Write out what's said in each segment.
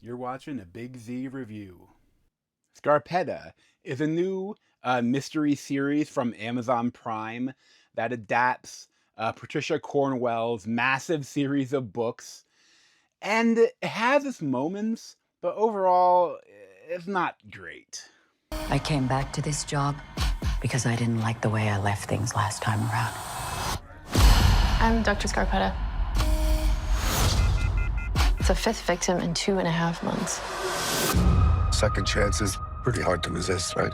You're watching a Big Z review. Scarpetta is a new mystery series from Amazon Prime that adapts Patricia Cornwell's massive series of books. And it has its moments, but overall, it's not great. I came back to this job because I didn't like the way I left things last time around. I'm Dr. Scarpetta. It's a fifth victim in 2.5 months. Second chance is pretty hard to resist, right?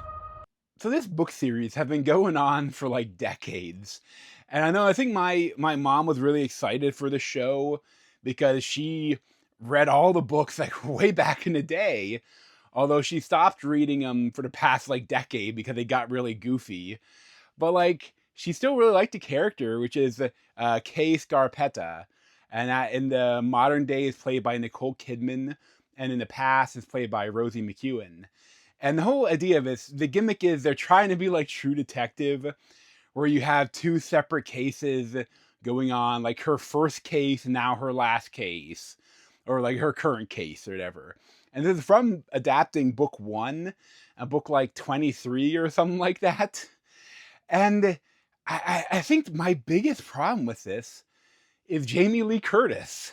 So this book series have been going on for like decades. And I think my mom was really excited for the show because she read all the books like way back in the day. Although she stopped reading them for the past like decade because they got really goofy. But like she still really liked the character, which is Kay Scarpetta. And that in the modern day is played by Nicole Kidman, and in the past is played by Rosie McEwen. And the whole idea of this, the gimmick is they're trying to be like True Detective, where you have two separate cases going on, like her first case and now her last case, or like her current case or whatever. And this is from adapting book 1, a book like 23 or something like that. And I think my biggest problem with this is Jamie Lee Curtis.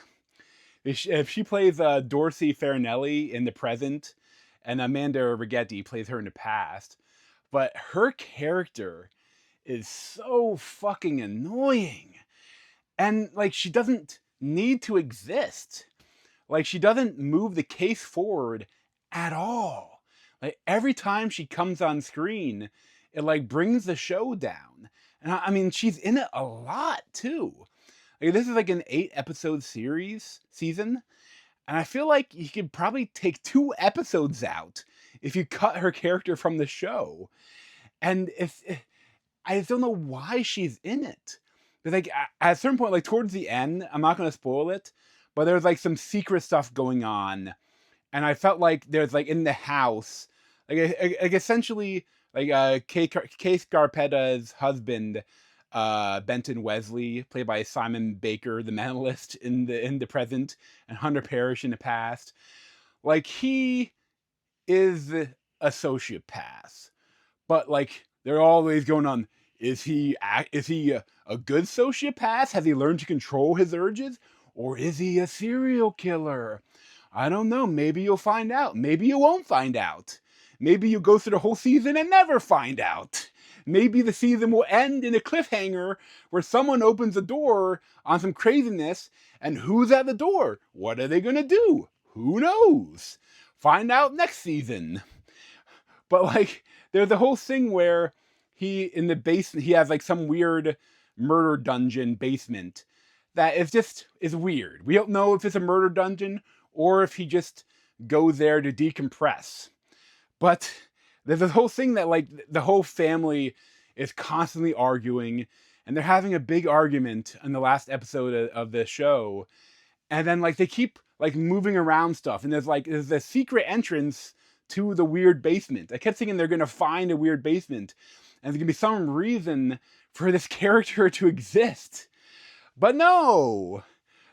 If she plays Dorsey Farinelli in the present, and Amanda Rigetti plays her in the past. But her character is so fucking annoying. And, like, she doesn't need to exist. Like, she doesn't move the case forward at all. Like, every time she comes on screen, it, like, brings the show down. And, I mean, she's in it a lot, too. Like, this is, like, an 8-episode season. And I feel like you could probably take 2 episodes out if you cut her character from the show. And I just don't know why she's in it. But like at a certain point, like towards the end, I'm not going to spoil it, but there's like some secret stuff going on. And I felt like there's like in the house, like essentially like Kay Scarpetta's husband, Benton Wesley, played by Simon Baker, the mentalist in the present, and Hunter Parrish in the past. Like he is a sociopath, but like they're always going on. Is he a good sociopath? Has he learned to control his urges, or is he a serial killer? I don't know. Maybe you'll find out. Maybe you won't find out. Maybe you go through the whole season and never find out. Maybe the season will end in a cliffhanger where someone opens a door on some craziness, and who's at the door? What are they going to do? Who knows? Find out next season. But like, there's a whole thing where in the basement, he has like some weird murder dungeon basement that is weird. We don't know if it's a murder dungeon or if he just goes there to decompress. But there's this whole thing that like the whole family is constantly arguing, and they're having a big argument in the last episode of the show. And then like they keep like moving around stuff, and there's a secret entrance to the weird basement. I kept thinking they're gonna find a weird basement, and there's gonna be some reason for this character to exist. But no!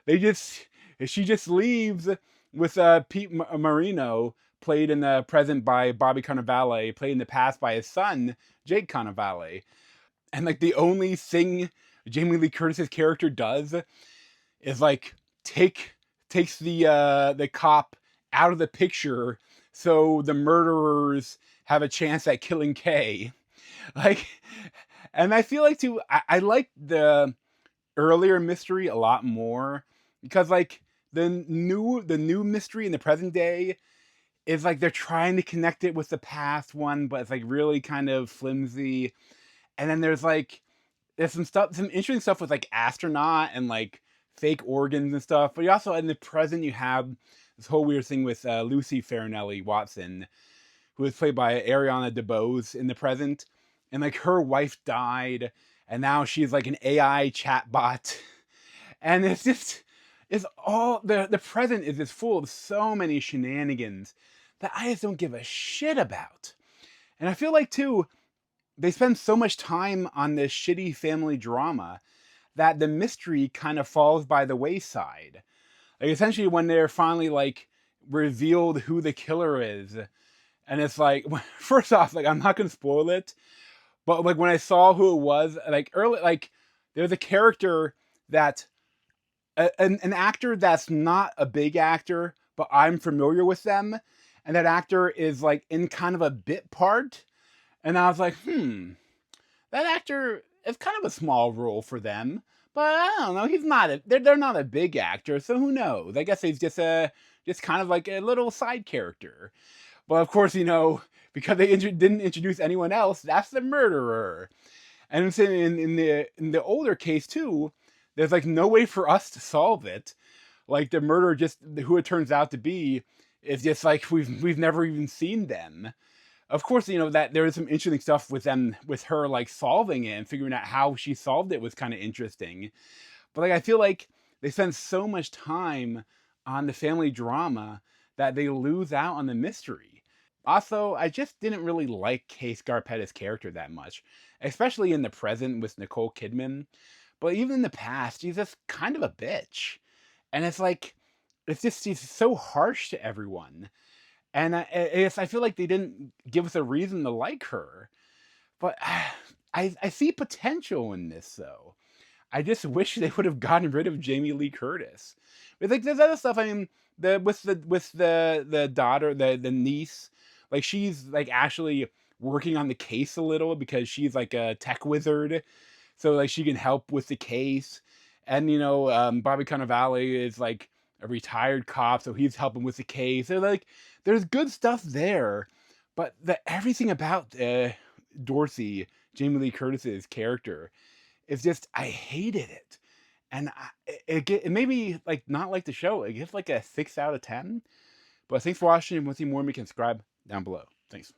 She just leaves with Pete Marino, played in the present by Bobby Cannavale, played in the past by his son, Jake Cannavale. And like the only thing Jamie Lee Curtis's character does is like takes the cop out of the picture so the murderers have a chance at killing Kay. Like, and I feel like too, I like the earlier mystery a lot more because like the new mystery in the present day is like they're trying to connect it with the past one, but it's like really kind of flimsy. And then there's some interesting stuff with like astronaut and like fake organs and stuff. But you also in the present you have this whole weird thing with Lucy Farinelli Watson, who is played by Ariana DeBose in the present, and like her wife died, and now she's like an AI chatbot, and it's all the present is just full of so many shenanigans that I just don't give a shit about. And I feel like too, they spend so much time on this shitty family drama that the mystery kind of falls by the wayside. Like essentially when they're finally like revealed who the killer is. And it's like, first off, like, I'm not gonna spoil it, but like when I saw who it was, like early, like there's a character that an actor that's not a big actor, but I'm familiar with them, and that actor is like in kind of a bit part, and I was like, that actor is kind of a small role for them, but I don't know, he's not they're not a big actor, so who knows? I guess he's just kind of like a little side character. But of course, because they didn't introduce anyone else, that's the murderer. And I'm saying in the older case too, there's like no way for us to solve it. Like the murderer, just who it turns out to be, is just like we've never even seen them. Of course, that there is some interesting stuff with her like solving it and figuring out how she solved it was kind of interesting. But like I feel like they spend so much time on the family drama that they lose out on the mystery. Also, I just didn't really like Kay Scarpetta's character that much, especially in the present with Nicole Kidman. But even in the past, she's just kind of a bitch. And it's like, it's just, she's so harsh to everyone. And I feel like they didn't give us a reason to like her. But I see potential in this, though. I just wish they would have gotten rid of Jamie Lee Curtis. But like, there's other stuff. I mean, with the daughter, the niece, like she's like actually working on the case a little because she's like a tech wizard, so like she can help with the case. And Bobby Cannavale is like a retired cop, so he's helping with the case. So like, there's good stuff there, but everything about Dorothy, Jamie Lee Curtis's character, is just I hated it. And it made me like not like the show. It gives like a 6 out of 10. But thanks for watching. If you want to see more, you can subscribe down below. Thanks.